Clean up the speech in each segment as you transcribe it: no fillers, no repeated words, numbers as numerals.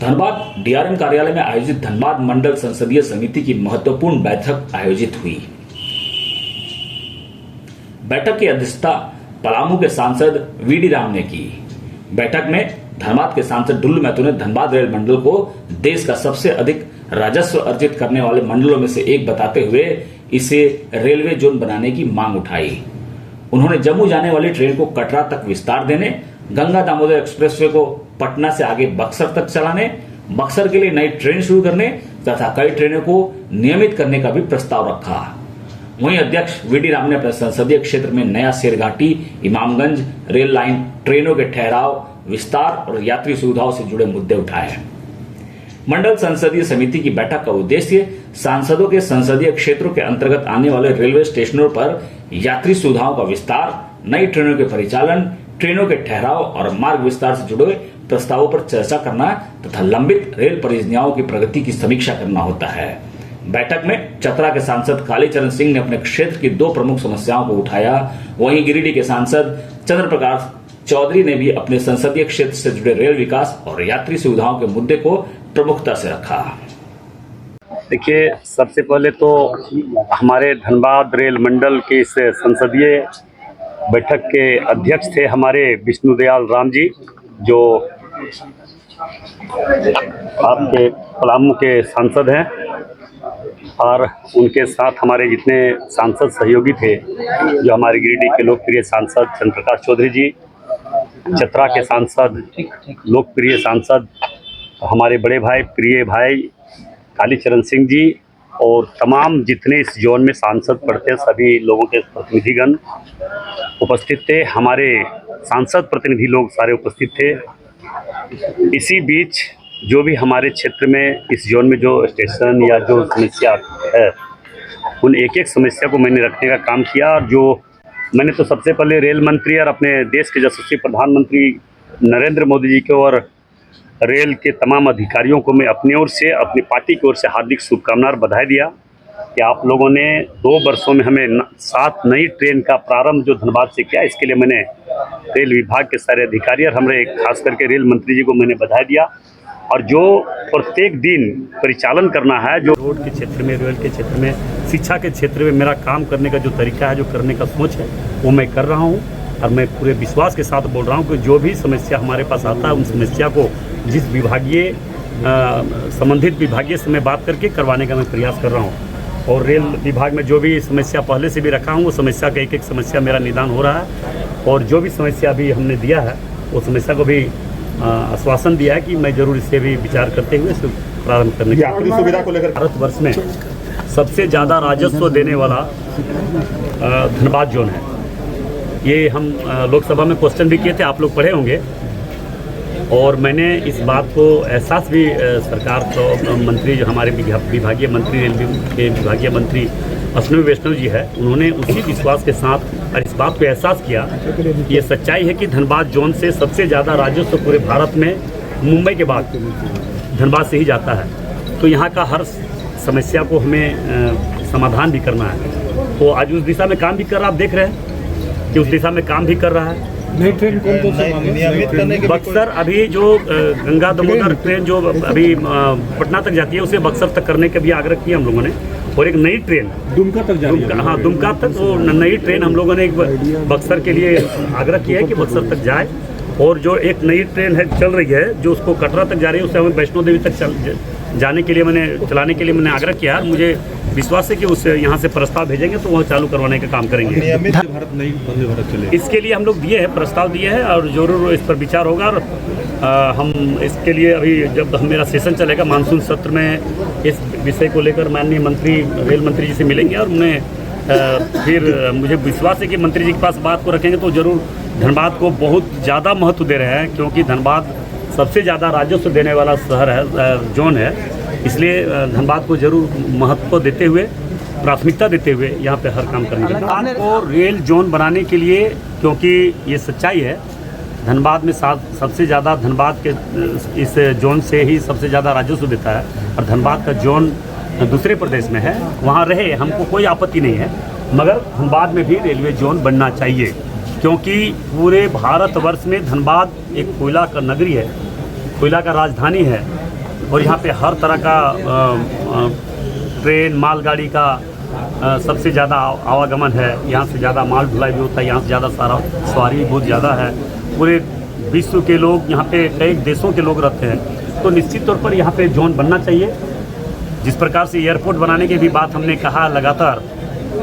Dhanbad DRM कार्यालय में आयोजित धनबाद मंडल संसदीय समिति की महत्वपूर्ण बैठक आयोजित हुई। बैठक की अध्यक्षता पलामू के सांसद वीडी राम ने की। बैठक में धनबाद के सांसद डुल्लू महतो ने धनबाद रेल मंडल को देश का सबसे अधिक राजस्व अर्जित करने वाले मंडलों में से एक बताते हुए इसे रेलवे जोन बनाने की मांग उठाई। उन्होंने जम्मू जाने वाली ट्रेन को कटरा तक विस्तार देने, गंगा दामोदर एक्सप्रेसवे को पटना से आगे बक्सर तक चलाने, बक्सर के लिए नई ट्रेन शुरू करने तथा कई ट्रेनों को नियमित करने का भी प्रस्ताव रखा। वहीं अध्यक्ष वीडी राम ने अपने संसदीय क्षेत्र में नया शेरघाटी इमामगंज रेल लाइन, ट्रेनों के ठहराव, विस्तार और यात्री सुविधाओं से जुड़े मुद्दे उठाए। मंडल संसदीय समिति की बैठक का उद्देश्य सांसदों के संसदीय क्षेत्रों के अंतर्गत आने वाले रेलवे स्टेशनों पर यात्री सुविधाओं का विस्तार, नई ट्रेनों के परिचालन, ट्रेनों के ठहराव और मार्ग विस्तार से जुड़े प्रस्तावों पर चर्चा करना तथा लंबित रेल परियोजनाओं की प्रगति की समीक्षा करना होता है। बैठक में चतरा के सांसद कालीचरण सिंह ने अपने क्षेत्र की दो प्रमुख समस्याओं को उठाया। वहीं गिरिडीह के सांसद चंद्र प्रकाश चौधरी ने भी अपने संसदीय क्षेत्र से जुड़े रेल विकास और यात्री सुविधाओं के मुद्दे को प्रमुखता से रखा। देखिए, सबसे पहले तो हमारे धनबाद रेल मंडल के इस संसदीय बैठक के अध्यक्ष थे हमारे विष्णुदयाल राम जी, जो आपके पलामू के सांसद हैं, और उनके साथ हमारे जितने सांसद सहयोगी थे, जो हमारे गिरिडीह के लोकप्रिय सांसद चंद्र प्रकाश चौधरी जी, चतरा के सांसद लोकप्रिय सांसद हमारे बड़े भाई प्रिय भाई कालीचरण सिंह जी, और तमाम जितने इस जोन में सांसद पढ़ते हैं सभी लोगों के प्रतिनिधिगण उपस्थित थे। हमारे सांसद प्रतिनिधि लोग सारे उपस्थित थे। इसी बीच जो भी हमारे क्षेत्र में इस जोन में जो स्टेशन या जो समस्या है, उन एक एक समस्या को मैंने रखने का काम किया। और जो मैंने तो सबसे पहले रेल मंत्री और अपने देश के यशस्वी प्रधानमंत्री नरेंद्र मोदी जी को और रेल के तमाम अधिकारियों को मैं अपनी ओर से, अपनी पार्टी की ओर से हार्दिक शुभकामनाएं और बधाई दिया कि आप लोगों ने 2 वर्षों में हमें 7 नई ट्रेन का प्रारंभ जो धनबाद से किया। इसके लिए मैंने रेल विभाग के सारे अधिकारी और हमारे खास करके रेल मंत्री जी को मैंने बधाई दिया। और जो प्रत्येक दिन परिचालन करना है, जो रोड के क्षेत्र में, रेल के क्षेत्र में, शिक्षा के क्षेत्र में मेरा काम करने का जो तरीका है, जो करने का सोच है, वो मैं कर रहा हूँ। और मैं पूरे विश्वास के साथ बोल रहा हूँ कि जो भी समस्या हमारे पास आता है, उन समस्या को जिस विभागीय संबंधित विभागीय से मैं बात करके करवाने का मैं प्रयास कर रहा हूँ। और रेल विभाग में जो भी समस्या पहले से भी रखा हूँ, वो समस्या का एक एक समस्या मेरा निदान हो रहा है। और जो भी समस्या अभी हमने दिया है, वो समस्या को भी आश्वासन दिया है कि मैं जरूर इससे भी विचार करते हुए इसे प्रारंभ करने की सुविधा को लेकर भारतवर्ष में सबसे ज़्यादा राजस्व देने वाला धनबाद जोन है। ये हम लोकसभा में क्वेश्चन भी किए थे, आप लोग पढ़े होंगे। और मैंने इस बात को एहसास भी सरकार को मंत्री जो हमारे विभागीय मंत्री रेलवे के विभागीय मंत्री अश्विनी वैष्णव जी है, उन्होंने उसी विश्वास के साथ और इस बात को एहसास किया कि ये सच्चाई है कि धनबाद जोन से सबसे ज़्यादा राजस्व पूरे भारत में मुंबई के बाद धनबाद से ही जाता है। तो यहाँ का हर समस्या को हमें समाधान भी करना है। तो आज उस दिशा में काम भी कर रहा, आप देख रहे हैं कि उस दिशा में काम भी कर रहा है। नई ट्रेन कौन बक्सर, अभी जो गंगा दामोदर ट्रेन जो अभी पटना तक जाती है, उसे बक्सर तक करने का भी आग्रह किया हम लोगों ने। और एक नई ट्रेन दुमका तक जाती है। हाँ, दुमका तक वो नई ट्रेन हम लोगों ने एक बक्सर के लिए आग्रह किया है कि बक्सर तक जाए। और जो एक नई ट्रेन है चल रही है, जो उसको कटरा तक जा रही है, उसे हमें वैष्णो देवी तक जाने के लिए चलाने के लिए मैंने आग्रह किया। मुझे विश्वास है कि उस यहाँ से प्रस्ताव भेजेंगे तो वह चालू करवाने का काम करेंगे। नियमित भारत नहीं वंदे भारत चले, इसके लिए हम लोग दिए हैं, प्रस्ताव दिए हैं और जरूर इस पर विचार होगा। और हम इसके लिए अभी जब मेरा सेशन चलेगा मानसून सत्र में, इस विषय को लेकर माननीय मंत्री रेल मंत्री जी से मिलेंगे और उन्हें फिर मुझे विश्वास है कि मंत्री जी के पास बात को रखेंगे तो जरूर धनबाद को बहुत ज़्यादा महत्व दे रहे हैं, क्योंकि धनबाद सबसे ज़्यादा राजस्व देने वाला शहर है, जोन है। इसलिए धनबाद को जरूर महत्व देते हुए, प्राथमिकता देते हुए यहाँ पे हर काम करेंगे। धनबाद को रेल जोन बनाने के लिए, क्योंकि ये सच्चाई है, धनबाद में सबसे ज़्यादा धनबाद के इस जोन से ही सबसे ज़्यादा राजस्व देता है। और धनबाद का जोन दूसरे प्रदेश में है, वहाँ रहे, हमको कोई आपत्ति नहीं है, मगर धनबाद में भी रेलवे जोन बनना चाहिए। क्योंकि पूरे भारतवर्ष में धनबाद एक कोयला का नगरी है, कोयला का राजधानी है। और यहाँ पे हर तरह का ट्रेन मालगाड़ी का सबसे ज़्यादा आवागमन है। यहाँ से ज़्यादा माल ढुलाई भी होता है, यहाँ से ज़्यादा सारा सवारी भी बहुत ज़्यादा है। पूरे विश्व के लोग यहाँ पे कई देशों के लोग रहते हैं, तो निश्चित तौर पर यहाँ पे जोन बनना चाहिए। जिस प्रकार से एयरपोर्ट बनाने की भी बात हमने कहा लगातार,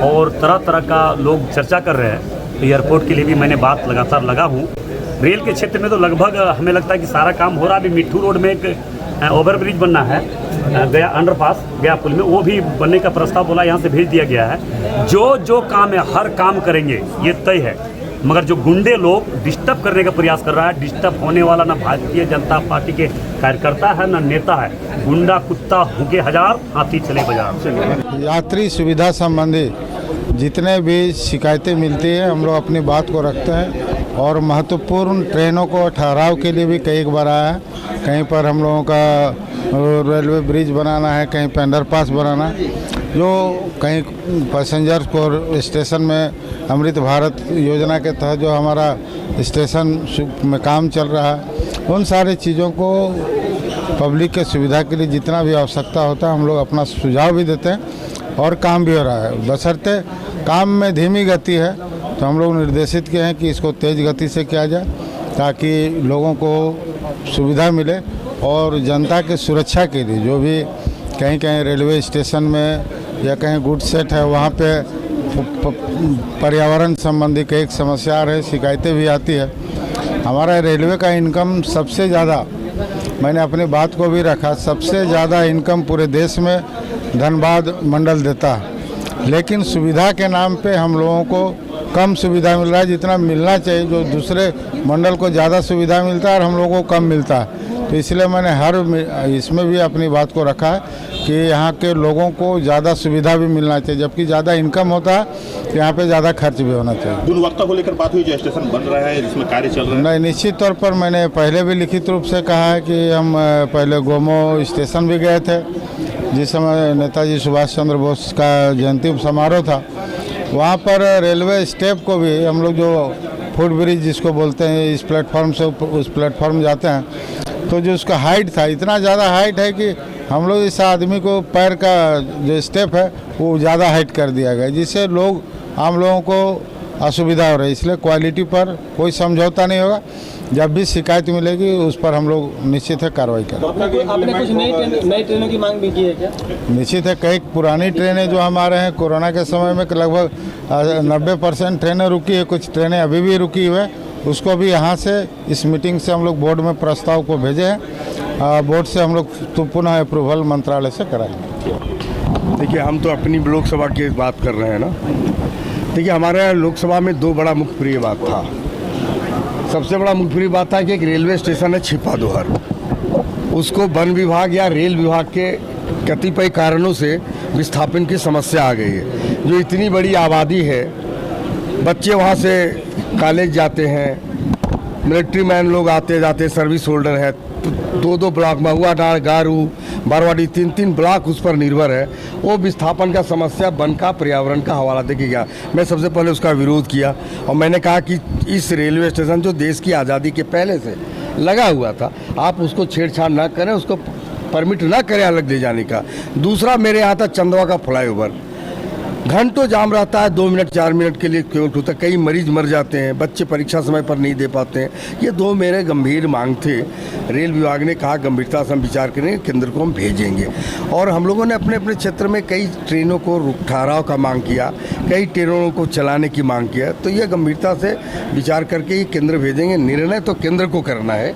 और तरह तरह का लोग चर्चा कर रहे हैं, तो एयरपोर्ट के लिए भी मैंने बात लगातार लगा हूँ। रेल के क्षेत्र में तो लगभग हमें लगता है कि सारा काम हो रहा है। अभी मिट्ठू रोड में एक ओवरब्रिज बनना है, गया अंडरपास गया पुल में, वो भी बनने का प्रस्ताव बोला यहाँ से भेज दिया गया है। जो जो काम है हर काम करेंगे, ये तय है। मगर जो गुंडे लोग डिस्टर्ब करने का प्रयास कर रहा है, डिस्टर्ब होने वाला ना भारतीय जनता पार्टी के कार्यकर्ता है ना नेता है। गुंडा कुत्ता हुके हजार, हाथी चले बाजार। यात्री सुविधा संबंधी जितने भी शिकायतें मिलती है, हम लोग अपनी बात को रखते हैं। और महत्वपूर्ण ट्रेनों को ठहराव के लिए भी कई बार आया है। कहीं पर हम लोगों का रेलवे ब्रिज बनाना है, कहीं पर अंडरपास बनाना है। जो कहीं पैसेंजर्स को स्टेशन में अमृत भारत योजना के तहत जो हमारा स्टेशन में काम चल रहा है, उन सारी चीज़ों को पब्लिक के सुविधा के लिए जितना भी आवश्यकता होता है, हम लोग अपना सुझाव भी देते हैं और काम भी हो रहा है। बशर्ते काम में धीमी गति है, तो हम लोग निर्देशित किए हैं कि इसको तेज़ गति से किया जाए, ताकि लोगों को सुविधा मिले। और जनता के सुरक्षा के लिए जो भी कहीं कहीं रेलवे स्टेशन में या कहीं गुड सेट है, वहाँ पे पर्यावरण संबंधी कई समस्या है, शिकायतें भी आती है। हमारा रेलवे का इनकम सबसे ज़्यादा, मैंने अपनी बात को भी रखा, सबसे ज़्यादा इनकम पूरे देश में धनबाद मंडल देता है। लेकिन सुविधा के नाम पे हम लोगों को कम सुविधा मिल रहा है जितना मिलना चाहिए। जो दूसरे मंडल को ज़्यादा सुविधा मिलता है और हम लोगों को कम मिलता है। तो इसलिए मैंने इसमें भी अपनी बात को रखा है कि यहाँ के लोगों को ज़्यादा सुविधा भी मिलना चाहिए। जबकि ज़्यादा इनकम होता है तो यहाँ पे ज़्यादा खर्च भी होना चाहिए। गुणवत्ता को लेकर बात हुई, जो स्टेशन बन रहा है जिसमें कार्य चल रहा है? नहीं, निश्चित तौर पर मैंने पहले भी लिखित रूप से कहा है कि हम पहले गोमो स्टेशन भी गए थे, जिस समय नेताजी सुभाष चंद्र बोस का जयंती समारोह था। वहाँ पर रेलवे स्टेप को भी हम लोग जो फुट ब्रिज जिसको बोलते हैं, इस प्लेटफॉर्म से उस प्लेटफॉर्म जाते हैं, तो जो उसका हाइट था, इतना ज़्यादा हाइट है कि हम लोग इस आदमी को पैर का जो स्टेप है वो ज़्यादा हाइट कर दिया गया, जिससे लोग आम लोगों को असुविधा हो रही है। इसलिए क्वालिटी पर कोई समझौता नहीं होगा। जब भी शिकायत मिलेगी उस पर हम लोग निश्चित है कार्रवाई करें। आपने कुछ नई ट्रेनों की मांग भी की है क्या? निश्चित है, कई पुरानी ट्रेनें जो हमारे हैं, कोरोना के समय में लगभग 90% ट्रेनें रुकी है, कुछ ट्रेनें अभी भी रुकी हुई है। उसको भी यहाँ से इस मीटिंग से हम लोग बोर्ड में प्रस्ताव को भेजे हैं। बोर्ड से हम लोग तो पुनः अप्रूवल मंत्रालय से कराएंगे। देखिए, हम तो अपनी लोकसभा की बात कर रहे हैं ना। देखिए, हमारे यहाँ लोकसभा में दो बड़ा मुख्य प्रिय बात था। सबसे बड़ा मुख्य प्रिय बात था कि एक रेलवे स्टेशन है छिपादोहर, उसको वन विभाग या रेल विभाग के कतिपय कारणों से विस्थापन की समस्या आ गई है। जो इतनी बड़ी आबादी है, बच्चे वहाँ से कॉलेज जाते हैं, मिलिट्री मैन लोग आते जाते, सर्विस होल्डर है, दो ब्लॉक महुआ डाँड़, गारू, बारवाड़ी, तीन ब्लॉक उस पर निर्भर है। वो विस्थापन का समस्या वन का, पर्यावरण का हवाला देके गया। मैं सबसे पहले उसका विरोध किया और मैंने कहा कि इस रेलवे स्टेशन जो देश की आज़ादी के पहले से लगा हुआ था, आप उसको छेड़छाड़ ना करें, उसको परमिट ना करें अलग ले जाने का। दूसरा, मेरे यहाँ था चंदवा का फ्लाईओवर, घंटों जाम रहता है, 2 मिनट 4 मिनट के लिए केवल होता है। कई मरीज मर जाते हैं, बच्चे परीक्षा समय पर नहीं दे पाते हैं। ये दो मेरे गंभीर मांग थे। रेल विभाग ने कहा गंभीरता से हम विचार करेंगे, केंद्र को हम भेजेंगे। और हम लोगों ने अपने अपने क्षेत्र में कई ट्रेनों को ठहराव का मांग किया, कई ट्रेनों को चलाने की मांग किया। तो ये गंभीरता से विचार करके ही केंद्र भेजेंगे। निर्णय तो केंद्र को करना है,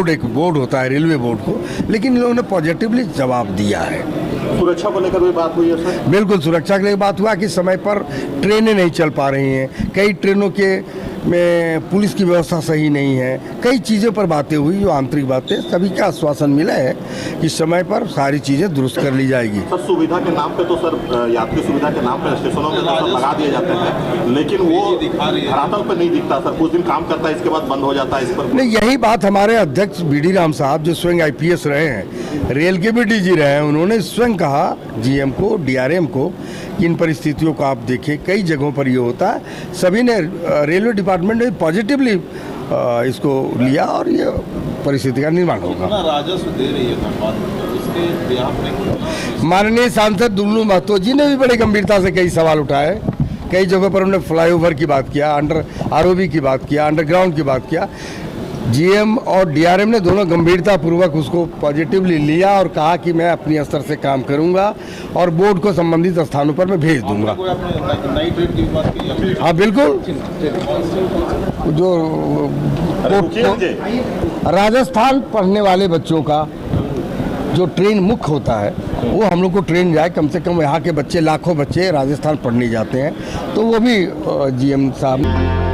एक बोर्ड होता है रेलवे बोर्ड को, लेकिन इन लोगों ने पॉजिटिवली जवाब दिया है। सुरक्षा को लेकर भी बात हुई है सर? बिल्कुल, सुरक्षा के लिए बात हुआ कि समय पर ट्रेनें नहीं चल पा रही हैं, कई ट्रेनों के में पुलिस की व्यवस्था सही नहीं है, कई चीज़ों पर बातें हुई, जो आंतरिक बातें। सभी का आश्वासन मिला है कि समय पर सारी चीज़ें दुरुस्त कर ली जाएगी। सर, सुविधा के नाम पे तो सर, यात्री सुविधा के नाम पे स्टेशनों में तो सब लगा दिए जाते हैं, लेकिन वो धरातल पर नहीं दिखता सर। कुछ दिन काम करता है, इसके बाद बंद हो जाता है। इस पर नहीं, यही बात हमारे अध्यक्ष बीडी राम साहब, जो स्वयं IPS रहे हैं, रेल के भी DG रहे हैं, उन्होंने स्वयं कहा GM को, DRM को, इन परिस्थितियों को आप देखें, कई जगहों पर ये होता है। सभी ने, रेलवे डिपार्टमेंट ने पॉजिटिवली इसको लिया और ये परिस्थिति का निर्माण होगा। राजस्व दे रही है धनबाद, इसके बिहाफ में माननीय सांसद दुल्लू महतो जी ने भी बड़े गंभीरता से कई सवाल उठाए। कई जगहों पर उन्होंने फ्लाईओवर की बात किया, अंडर आरओबी की बात किया, अंडरग्राउंड की बात किया। जीएम और डीआरएम ने दोनों गंभीरतापूर्वक उसको पॉजिटिवली लिया और कहा कि मैं अपनी स्तर से काम करूंगा और बोर्ड को संबंधित स्थानों पर मैं भेज दूंगा। नई ट्रेन की बात की। हाँ बिल्कुल, जो राजस्थान पढ़ने वाले बच्चों का जो ट्रेन मुख्य होता है वो हम लोग को ट्रेन जाए, कम से कम यहाँ के बच्चे लाखों बच्चे राजस्थान पढ़ने जाते हैं, तो वो भी जीएम साहब